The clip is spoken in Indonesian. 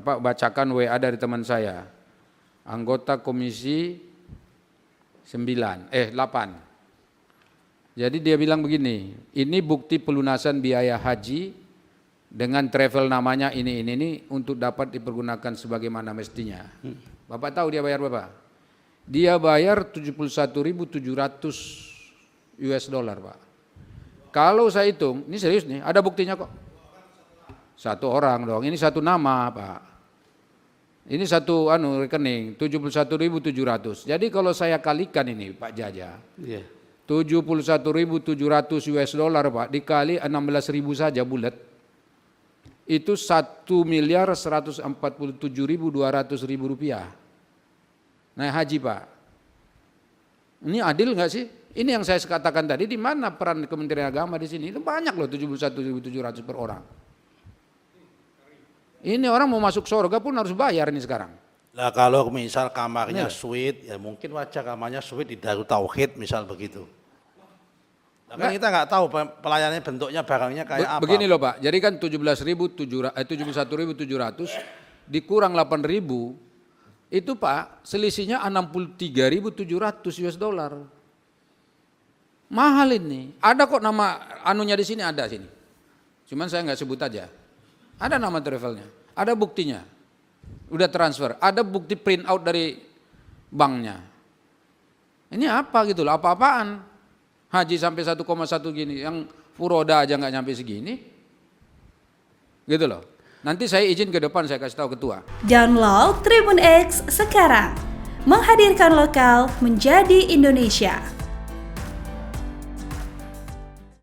Bacakan WA dari teman saya, anggota komisi 8. Jadi dia bilang begini, ini bukti pelunasan biaya haji dengan travel namanya ini untuk dapat dipergunakan sebagaimana mestinya. Bapak tahu dia bayar berapa? Dia bayar 71.700 US dollar, Pak. Kalau saya hitung, ini serius nih, ada buktinya kok. Satu orang dong, ini satu nama, Pak. Ini satu rekening, 71.700. Jadi kalau saya kalikan ini, Pak Jaja, 71.700 US dollar, Pak, dikali 16.000 saja bulat, itu 1.147.200.000 rupiah. Naik haji, Pak. Ini adil nggak sih? Ini yang saya katakan tadi, di mana peran Kementerian Agama di sini? Itu banyak loh, 71.700 per orang. Ini orang mau masuk surga pun harus bayar ini sekarang. Nah kalau misal kamarnya suite, ya mungkin wajar kamarnya suite di Darut Tauhid misal begitu. Nah, kan kita nggak tahu pelayanannya bentuknya barangnya kayak apa. Begini loh Pak, jadi kan 71.700 dikurang 8.000, itu Pak selisihnya 63.700 US dollar. Mahal ini. Ada kok nama anunya di sini, ada sini. Cuman saya nggak sebut aja. Ada nama travelnya, ada buktinya. Udah transfer, ada bukti print out dari banknya. Ini apa gitu loh, apa-apaan? Haji sampai 1,1 gini, yang furoda aja nggak nyampe segini. Gitu loh. Nanti saya izin ke depan saya kasih tahu ketua. Download Tribun X sekarang. Menghadirkan lokal menjadi Indonesia.